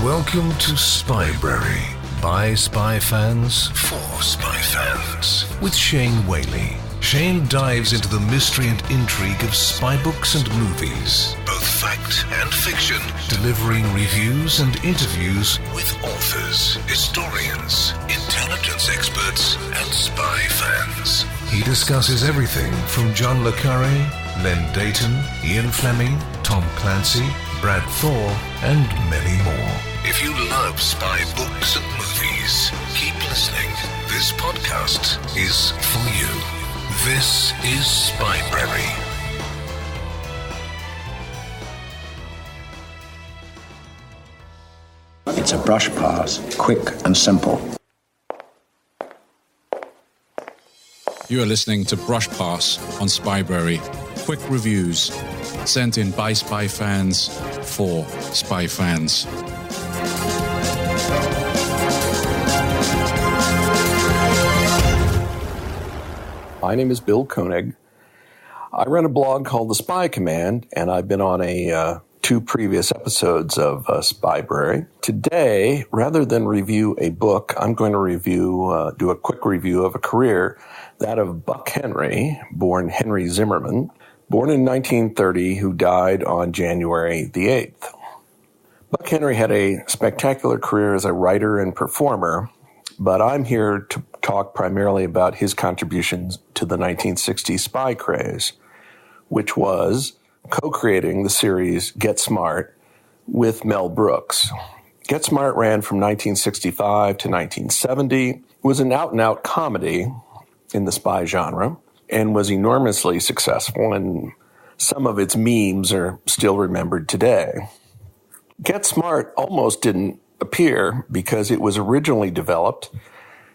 Welcome to Spybrary, by spy fans, for spy fans, with Shane Whaley. Shane dives into the mystery and intrigue of spy books and movies, both fact and fiction, delivering reviews and interviews with authors, historians, intelligence experts, and spy fans. He discusses everything from John le Carre, Len Dayton, Ian Fleming, Tom Clancy, Brad Thor, and many more. If you love spy books and movies, keep listening. This podcast is for you. This is Spybrary. It's a brush pass, quick and simple. You are listening to Brush Pass on Spybrary. Quick reviews sent in by spy fans for spy fans. My name is Bill Koenig. I run a blog called The Spy Command, and I've been on two previous episodes of Spybrary. Today, rather than review a book, I'm going to do a quick review of a career, that of Buck Henry, born Henry Zimmerman, born in 1930, who died on January the 8th. Buck Henry had a spectacular career as a writer and performer, but I'm here to talk primarily about his contributions to the 1960s spy craze, which was co-creating the series Get Smart with Mel Brooks. Get Smart ran from 1965 to 1970. It was an out-and-out comedy in the spy genre and was enormously successful, and some of its memes are still remembered today. Get Smart almost didn't appear because it was originally developed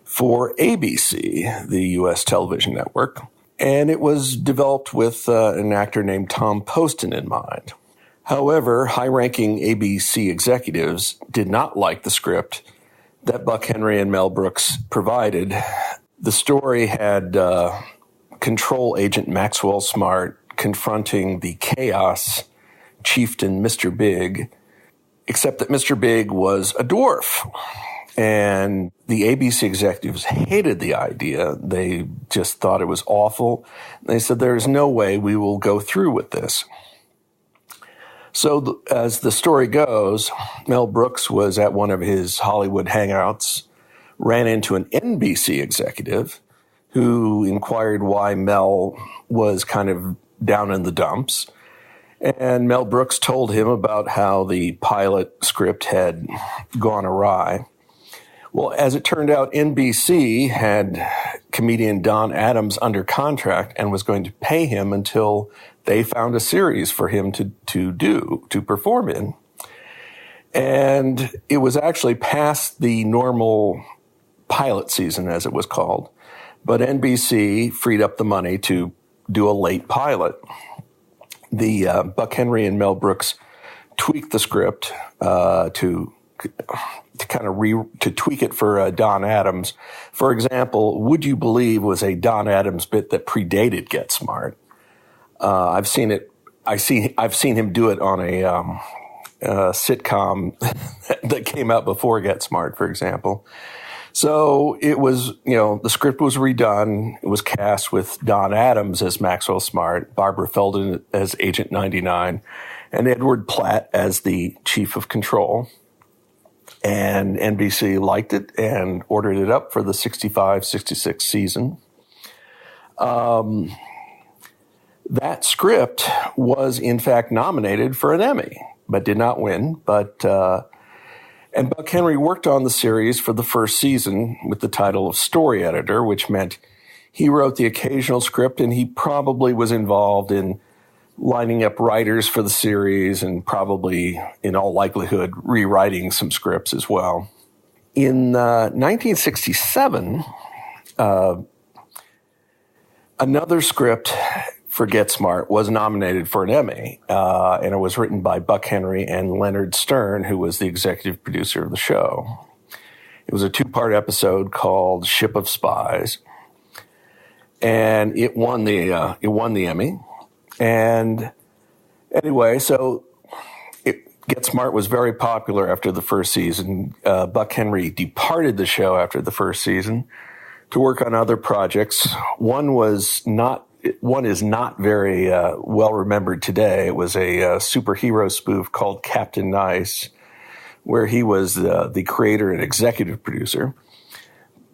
for ABC, the U.S. television network, and it was developed with an actor named Tom Poston in mind. However, high-ranking ABC executives did not like the script that Buck Henry and Mel Brooks provided. The story had Control Agent Maxwell Smart confronting the chaos chieftain Mr. Big, except that Mr. Big was a dwarf. And the ABC executives hated the idea. They just thought it was awful. They said, there's no way we will go through with this. So as the story goes, Mel Brooks was at one of his Hollywood hangouts, ran into an NBC executive who inquired why Mel was kind of down in the dumps. And Mel Brooks told him about how the pilot script had gone awry. Well, as it turned out, NBC had comedian Don Adams under contract and was going to pay him until they found a series for him to perform in. And it was actually past the normal pilot season, as it was called, but NBC freed up the money to do a late pilot. The Buck Henry and Mel Brooks tweaked the script to tweak it for Don Adams. For example, Would You Believe was a Don Adams bit that predated Get Smart. I've seen him do it on a sitcom that came out before Get Smart, for example. So it was, the script was redone. It was cast with Don Adams as Maxwell Smart, Barbara Feldon as Agent 99, and Edward Platt as the Chief of Control. And NBC liked it and ordered it up for the 65-66 season. That script was, in fact, nominated for an Emmy, but did not win. And Buck Henry worked on the series for the first season with the title of story editor, which meant he wrote the occasional script, and he probably was involved in lining up writers for the series and probably, in all likelihood, rewriting some scripts as well. In 1967, another script for Get Smart was nominated for an Emmy, and it was written by Buck Henry and Leonard Stern, who was the executive producer of the show. It was a two-part episode called Ship of Spies, and it won the Emmy. And anyway, so Get Smart was very popular after the first season. Buck Henry departed the show after the first season to work on other projects. One is not very well remembered today. It was a superhero spoof called Captain Nice, where he was the creator and executive producer.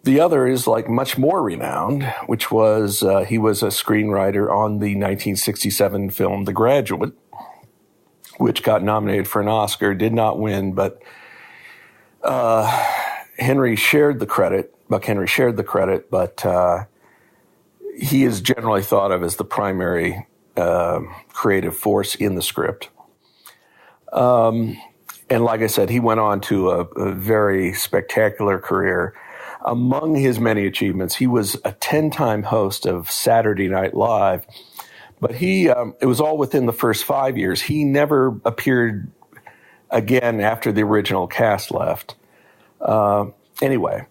The other is much more renowned, which was he was a screenwriter on the 1967 film The Graduate, which got nominated for an Oscar, did not win, but Henry shared the credit. Buck Henry shared the credit, but he is generally thought of as the primary creative force in the script. And like I said, he went on to a very spectacular career. Among his many achievements, he was a 10-time host of Saturday Night Live, but it was all within the first 5 years. He never appeared again after the original cast left. Anyway,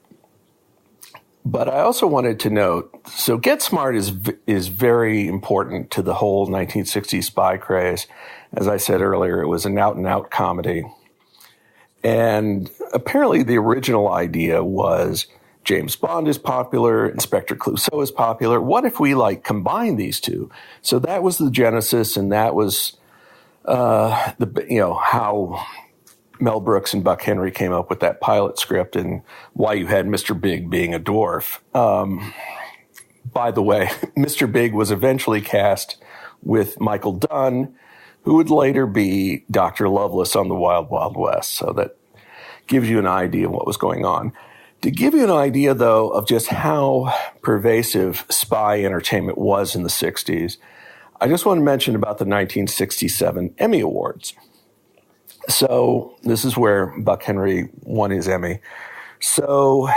but I also wanted to note, so Get Smart is very important to the whole 1960s spy craze. As I said earlier, it was an out-and-out comedy. And apparently the original idea was James Bond is popular, Inspector Clouseau is popular. What if we combine these two? So that was the genesis, and that was how Mel Brooks and Buck Henry came up with that pilot script, and why you had Mr. Big being a dwarf. By the way, Mr. Big was eventually cast with Michael Dunn, who would later be Dr. Lovelace on the Wild Wild West. So that gives you an idea of what was going on. To give you an idea, though, of just how pervasive spy entertainment was in the 60s, I just want to mention about the 1967 Emmy Awards. So this is where Buck Henry won his Emmy. So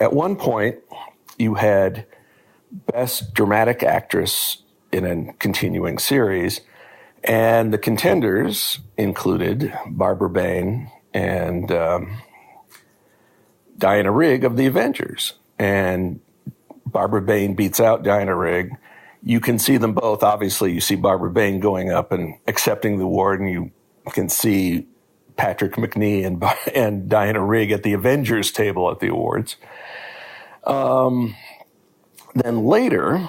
at one point, you had Best Dramatic Actress in a continuing series, and the contenders included Barbara Bain and Diana Rigg of The Avengers. And Barbara Bain beats out Diana Rigg. You can see them both. Obviously, you see Barbara Bain going up and accepting the award, and you can see Patrick McNee and Diana Rigg at the Avengers table at the awards. Then later,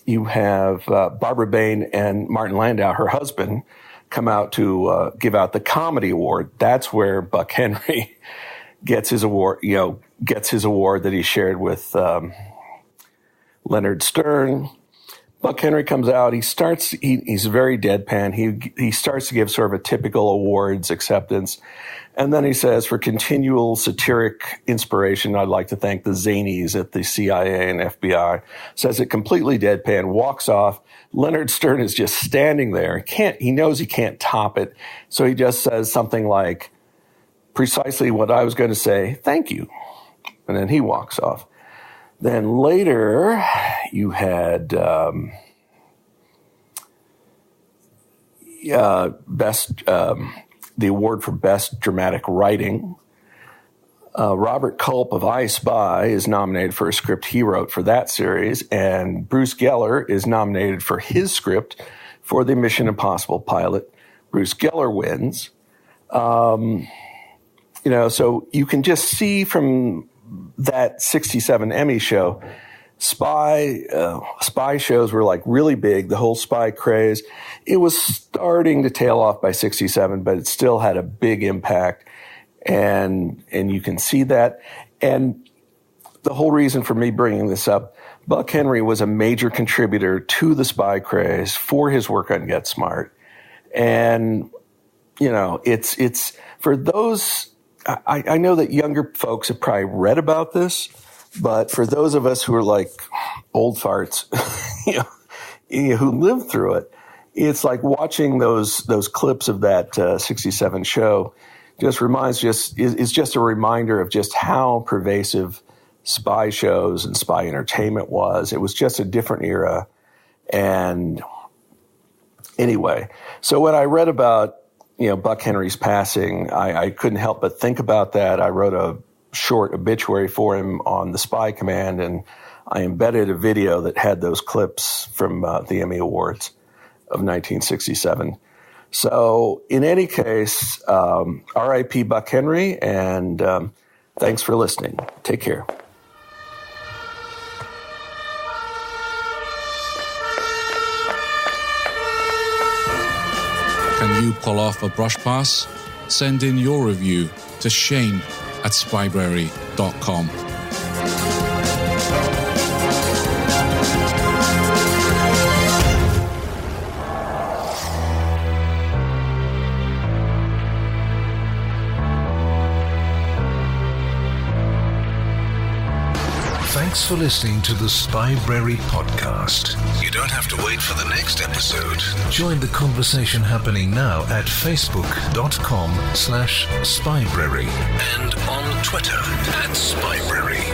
you have Barbara Bain and Martin Landau, her husband, come out to give out the comedy award. That's where Buck Henry gets his award. Gets his award that he shared with Leonard Stern. Buck Henry comes out. He's very deadpan. He starts to give sort of a typical awards acceptance. And then he says, for continual satiric inspiration, I'd like to thank the zanies at the CIA and FBI. Says it completely deadpan, walks off. Leonard Stern is just standing there. He knows he can't top it. So he just says something like, precisely what I was going to say, thank you. And then he walks off. Then later, you had the award for Best Dramatic Writing. Robert Culp of I Spy is nominated for a script he wrote for that series, and Bruce Geller is nominated for his script for the Mission Impossible pilot. Bruce Geller wins. So you can just see from that 67 Emmy show, spy shows were really big, the whole spy craze. It was starting to tail off by 67, but it still had a big impact. And you can see that. And the whole reason for me bringing this up, Buck Henry was a major contributor to the spy craze for his work on Get Smart. And, it's for those, I know that younger folks have probably read about this, but for those of us who are old farts, who lived through it, it's like watching those clips of that 67 show is just a reminder of just how pervasive spy shows and spy entertainment was. It was just a different era. And anyway, so when I read about Buck Henry's passing, I couldn't help but think about that. I wrote a short obituary for him on the Spy Command, and I embedded a video that had those clips from the Emmy Awards of 1967. So in any case, R.I.P. Buck Henry, and thanks for listening. Take care. Can you pull off a brush pass? Send in your review to shane@spyberry.com. Thanks for listening to the Spyberry podcast. You don't have to wait for the next episode. Join the conversation happening now at facebook.com/Spyberry and on Twitter @Spyberry.